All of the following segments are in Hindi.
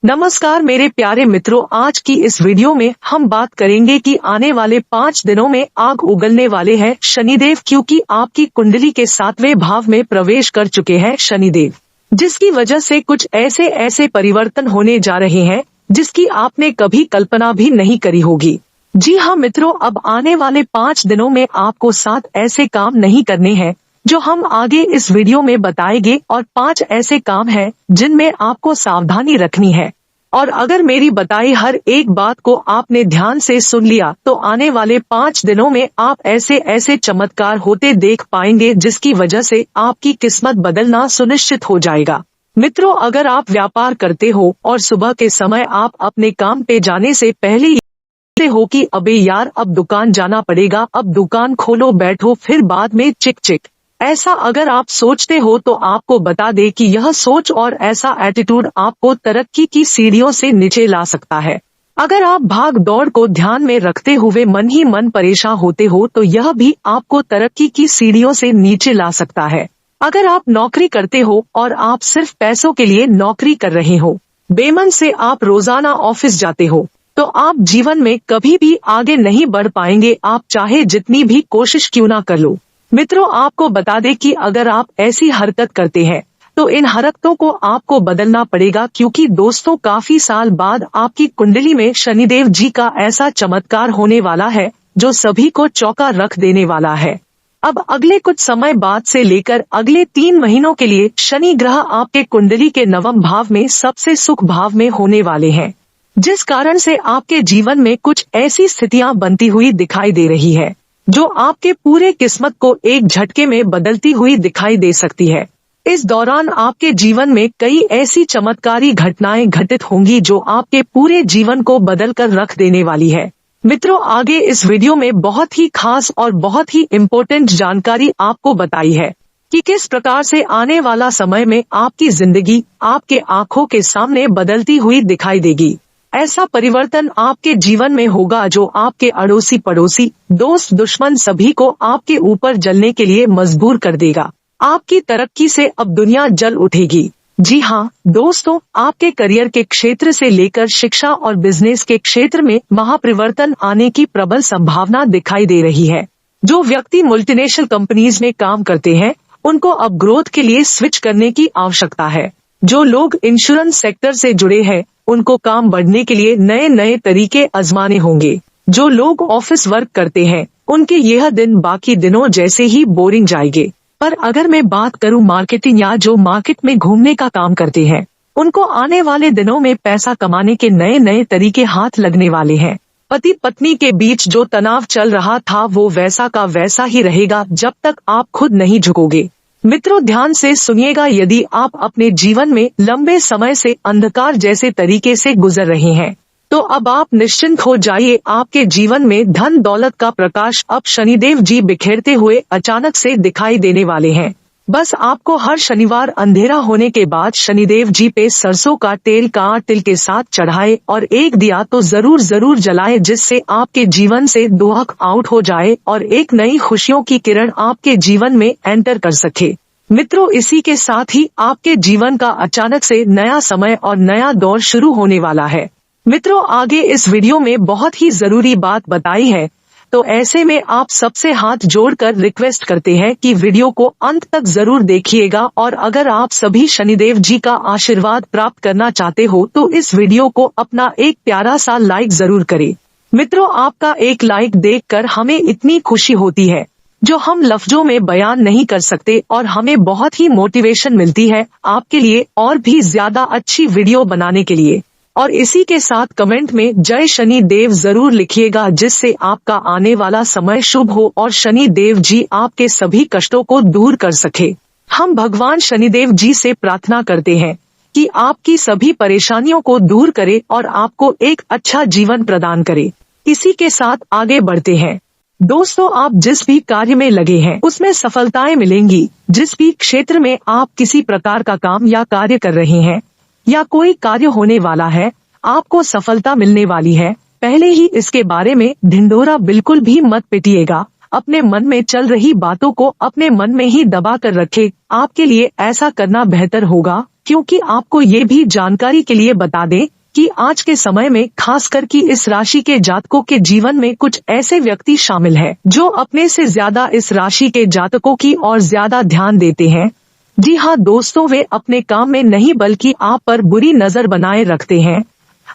नमस्कार मेरे प्यारे मित्रों, आज की इस वीडियो में हम बात करेंगे कि आने वाले 5 दिनों में आग उगलने वाले हैं शनिदेव, क्योंकि आपकी कुंडली के 7वें भाव में प्रवेश कर चुके हैं शनिदेव, जिसकी वजह से कुछ ऐसे परिवर्तन होने जा रहे हैं जिसकी आपने कभी कल्पना भी नहीं करी होगी। जी हाँ मित्रों, अब आने वाले 5 दिनों में आपको 7 ऐसे काम नहीं करने हैं जो हम आगे इस वीडियो में बताएंगे, और 5 ऐसे काम हैं जिनमें आपको सावधानी रखनी है। और अगर मेरी बताई हर एक बात को आपने ध्यान से सुन लिया तो आने वाले 5 दिनों में आप ऐसे चमत्कार होते देख पाएंगे जिसकी वजह से आपकी किस्मत बदलना सुनिश्चित हो जाएगा। मित्रों, अगर आप व्यापार करते हो और सुबह के समय आप अपने काम पे जाने से पहले हो कि अबे यार अब दुकान जाना पड़ेगा, अब दुकान खोलो बैठो फिर बाद में चिक, ऐसा अगर आप सोचते हो तो आपको बता दे कि यह सोच और ऐसा एटीट्यूड आपको तरक्की की सीढ़ियों से नीचे ला सकता है। अगर आप भाग दौड़ को ध्यान में रखते हुए मन ही मन परेशान होते हो तो यह भी आपको तरक्की की सीढ़ियों से नीचे ला सकता है। अगर आप नौकरी करते हो और आप सिर्फ पैसों के लिए नौकरी कर रहे हो, बेमन से आप रोजाना ऑफिस जाते हो, तो आप जीवन में कभी भी आगे नहीं बढ़ पाएंगे, आप चाहे जितनी भी कोशिश क्यों ना कर लो। मित्रों, आपको बता दें कि अगर आप ऐसी हरकत करते हैं तो इन हरकतों को आपको बदलना पड़ेगा, क्योंकि दोस्तों काफी साल बाद आपकी कुंडली में शनिदेव जी का ऐसा चमत्कार होने वाला है जो सभी को चौंका रख देने वाला है। अब अगले कुछ समय बाद से लेकर अगले 3 महीनों के लिए शनि ग्रह आपके कुंडली के 9वें भाव में सबसे सुख भाव में होने वाले हैं, जिस कारण से आपके जीवन में कुछ ऐसी स्थितियां बनती हुई दिखाई दे रही है जो आपके पूरे किस्मत को एक झटके में बदलती हुई दिखाई दे सकती है। इस दौरान आपके जीवन में कई ऐसी चमत्कारी घटनाएं घटित होंगी जो आपके पूरे जीवन को बदल कर रख देने वाली है। मित्रों, आगे इस वीडियो में बहुत ही खास और बहुत ही इम्पोर्टेंट जानकारी आपको बताई है कि किस प्रकार से आने वाला समय में आपकी जिंदगी आपके आंखों के सामने बदलती हुई दिखाई देगी। ऐसा परिवर्तन आपके जीवन में होगा जो आपके अड़ोसी पड़ोसी, दोस्त, दुश्मन सभी को आपके ऊपर जलने के लिए मजबूर कर देगा। आपकी तरक्की से अब दुनिया जल उठेगी। जी हाँ दोस्तों, आपके करियर के क्षेत्र से लेकर शिक्षा और बिजनेस के क्षेत्र में महापरिवर्तन आने की प्रबल संभावना दिखाई दे रही है। जो व्यक्ति मल्टीनेशनल कंपनीज में काम करते हैं उनको अब ग्रोथ के लिए स्विच करने की आवश्यकता है। जो लोग इंश्योरेंस सेक्टर से जुड़े हैं उनको काम बढ़ने के लिए नए तरीके आजमाने होंगे। जो लोग ऑफिस वर्क करते हैं उनके यह दिन बाकी दिनों जैसे ही बोरिंग जाएंगे। पर अगर मैं बात करूं मार्केटिंग या जो मार्केट में घूमने का काम करते हैं, उनको आने वाले दिनों में पैसा कमाने के नए तरीके हाथ लगने वाले हैं। पति पत्नी के बीच जो तनाव चल रहा था वो वैसा का वैसा ही रहेगा जब तक आप खुद नहीं झुकोगे। मित्रों, ध्यान से सुनिएगा, यदि आप अपने जीवन में लंबे समय से अंधकार जैसे तरीके से गुजर रहे हैं तो अब आप निश्चिंत हो जाइए। आपके जीवन में धन दौलत का प्रकाश अब शनिदेव जी बिखेरते हुए अचानक से दिखाई देने वाले हैं। बस आपको हर शनिवार अंधेरा होने के बाद शनिदेव जी पे सरसों का तेल का तिल के साथ चढ़ाए और एक दिया तो जरूर जलाए, जिससे आपके जीवन से दुख आउट हो जाए और एक नई खुशियों की किरण आपके जीवन में एंटर कर सके। मित्रों, इसी के साथ ही आपके जीवन का अचानक से नया समय और नया दौर शुरू होने वाला है। मित्रों, आगे इस वीडियो में बहुत ही जरूरी बात बताई है, तो ऐसे में आप सबसे हाथ जोड़कर रिक्वेस्ट करते हैं कि वीडियो को अंत तक जरूर देखिएगा, और अगर आप सभी शनिदेव जी का आशीर्वाद प्राप्त करना चाहते हो तो इस वीडियो को अपना एक प्यारा सा लाइक जरूर करें। मित्रों, आपका एक लाइक देखकर हमें इतनी खुशी होती है जो हम लफ्जों में बयान नहीं कर सकते, और हमें बहुत ही मोटिवेशन मिलती है आपके लिए और भी ज्यादा अच्छी वीडियो बनाने के लिए। और इसी के साथ कमेंट में जय शनि देव जरूर लिखिएगा, जिससे आपका आने वाला समय शुभ हो और शनि देव जी आपके सभी कष्टों को दूर कर सके। हम भगवान शनिदेव जी से प्रार्थना करते हैं कि आपकी सभी परेशानियों को दूर करे और आपको एक अच्छा जीवन प्रदान करे। इसी के साथ आगे बढ़ते हैं। दोस्तों, आप जिस भी कार्य में लगे हैं उसमें सफलताएं मिलेंगी। जिस भी क्षेत्र में आप किसी प्रकार का काम या कार्य कर रहे हैं या कोई कार्य होने वाला है, आपको सफलता मिलने वाली है। पहले ही इसके बारे में ढिंढोरा बिल्कुल भी मत पिटिएगा। अपने मन में चल रही बातों को अपने मन में ही दबा कर रखे। आपके लिए ऐसा करना बेहतर होगा, क्योंकि आपको ये भी जानकारी के लिए बता दें कि आज के समय में खासकर कि इस राशि के जातकों के जीवन में कुछ ऐसे व्यक्ति शामिल हैं जो अपने से ज्यादा इस राशि के जातकों की ओर ज्यादा ध्यान देते हैं। जी हाँ दोस्तों, वे अपने काम में नहीं बल्कि आप पर बुरी नजर बनाए रखते हैं।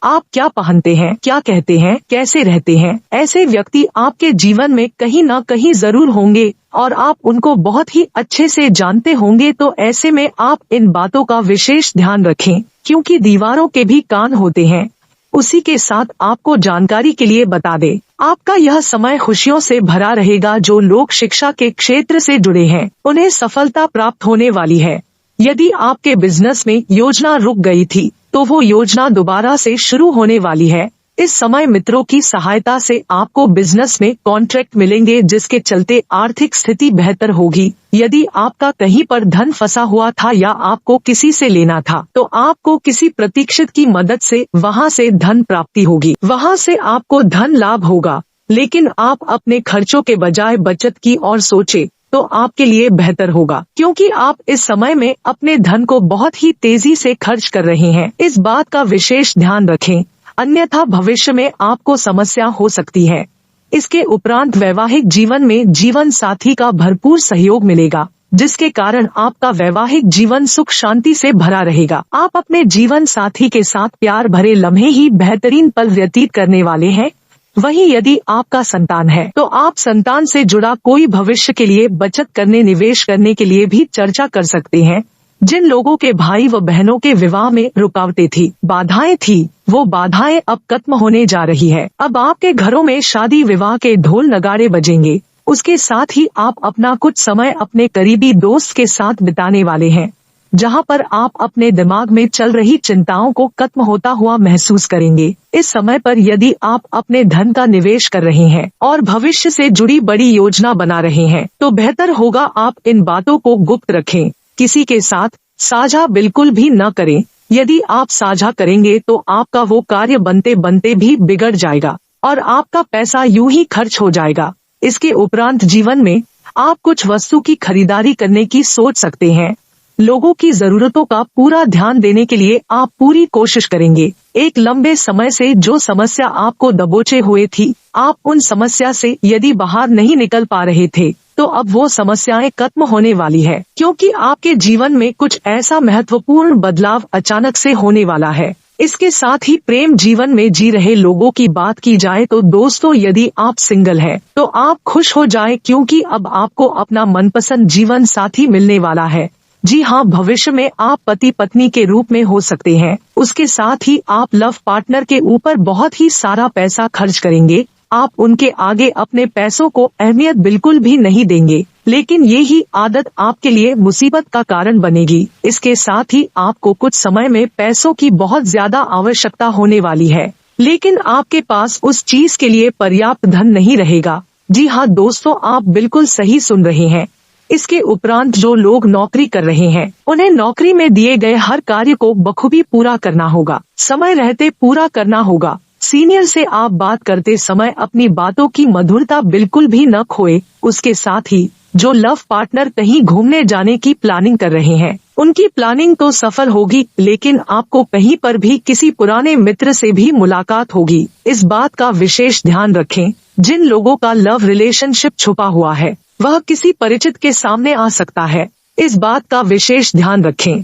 आप क्या पहनते हैं, क्या कहते हैं, कैसे रहते हैं, ऐसे व्यक्ति आपके जीवन में कहीं न कहीं जरूर होंगे और आप उनको बहुत ही अच्छे से जानते होंगे। तो ऐसे में आप इन बातों का विशेष ध्यान रखें, क्योंकि दीवारों के भी कान होते हैं। उसी के साथ आपको जानकारी के लिए बता दें, आपका यह समय खुशियों से भरा रहेगा। जो लोग शिक्षा के क्षेत्र से जुड़े हैं उन्हें सफलता प्राप्त होने वाली है। यदि आपके बिजनेस में योजना रुक गई थी तो वो योजना दोबारा से शुरू होने वाली है। इस समय मित्रों की सहायता से आपको बिजनेस में कॉन्ट्रैक्ट मिलेंगे, जिसके चलते आर्थिक स्थिति बेहतर होगी। यदि आपका कहीं पर धन फंसा हुआ था या आपको किसी से लेना था तो आपको किसी प्रतीक्षित की मदद से वहां से धन प्राप्ति होगी, वहां से आपको धन लाभ होगा। लेकिन आप अपने खर्चों के बजाय बचत की ओर सोचे तो आपके लिए बेहतर होगा, क्योंकि आप इस समय में अपने धन को बहुत ही तेजी से खर्च कर रहे हैं। इस बात का विशेष ध्यान रखें, अन्यथा भविष्य में आपको समस्या हो सकती है। इसके उपरांत वैवाहिक जीवन में जीवन साथी का भरपूर सहयोग मिलेगा, जिसके कारण आपका वैवाहिक जीवन सुख शांति से भरा रहेगा। आप अपने जीवन साथी के साथ प्यार भरे लम्हे ही बेहतरीन पल व्यतीत करने वाले हैं। वहीं यदि आपका संतान है तो आप संतान से जुड़ा कोई भविष्य के लिए बचत करने, निवेश करने के लिए भी चर्चा कर सकते हैं। जिन लोगों के भाई व बहनों के विवाह में रुकावटें थी, बाधाएं थी, वो बाधाएं अब खत्म होने जा रही है। अब आपके घरों में शादी विवाह के ढोल नगाड़े बजेंगे। उसके साथ ही आप अपना कुछ समय अपने करीबी दोस्त के साथ बिताने वाले हैं, जहां पर आप अपने दिमाग में चल रही चिंताओं को खत्म होता हुआ महसूस करेंगे। इस समय पर यदि आप अपने धन का निवेश कर रहे हैं और भविष्य से जुड़ी बड़ी योजना बना रहे हैं तो बेहतर होगा आप इन बातों को गुप्त रखें, किसी के साथ साझा बिल्कुल भी न करें। यदि आप साझा करेंगे तो आपका वो कार्य बनते बनते भी बिगड़ जाएगा और आपका पैसा यूं ही खर्च हो जाएगा। इसके उपरांत जीवन में आप कुछ वस्तु की खरीदारी करने की सोच सकते हैं। लोगों की जरूरतों का पूरा ध्यान देने के लिए आप पूरी कोशिश करेंगे। एक लंबे समय से जो समस्या आपको दबोचे हुए थी, आप उन समस्या से यदि बाहर नहीं निकल पा रहे थे तो अब वो समस्याएं खत्म होने वाली है, क्योंकि आपके जीवन में कुछ ऐसा महत्वपूर्ण बदलाव अचानक से होने वाला है। इसके साथ ही प्रेम जीवन में जी रहे लोगों की बात की जाए तो दोस्तों, यदि आप सिंगल हैं तो आप खुश हो जाएं, क्योंकि अब आपको अपना मनपसंद जीवन साथी मिलने वाला है। जी हाँ, भविष्य में आप पति पत्नी के रूप में हो सकते हैं। उसके साथ ही आप लव पार्टनर के ऊपर बहुत ही सारा पैसा खर्च करेंगे। आप उनके आगे अपने पैसों को अहमियत बिल्कुल भी नहीं देंगे, लेकिन ये ही आदत आपके लिए मुसीबत का कारण बनेगी। इसके साथ ही आपको कुछ समय में पैसों की बहुत ज्यादा आवश्यकता होने वाली है, लेकिन आपके पास उस चीज के लिए पर्याप्त धन नहीं रहेगा। जी हाँ दोस्तों, आप बिल्कुल सही सुन रहे हैं। इसके उपरांत जो लोग नौकरी कर रहे हैं उन्हें नौकरी में दिए गए हर कार्य को बखूबी पूरा करना होगा, समय रहते पूरा करना होगा। सीनियर से आप बात करते समय अपनी बातों की मधुरता बिल्कुल भी न खोए। उसके साथ ही जो लव पार्टनर कहीं घूमने जाने की प्लानिंग कर रहे हैं, उनकी प्लानिंग तो सफल होगी, लेकिन आपको कहीं पर भी किसी पुराने मित्र से भी मुलाकात होगी। इस बात का विशेष ध्यान रखें। जिन लोगों का लव रिलेशनशिप छुपा हुआ है वह किसी परिचित के सामने आ सकता है। इस बात का विशेष ध्यान रखें।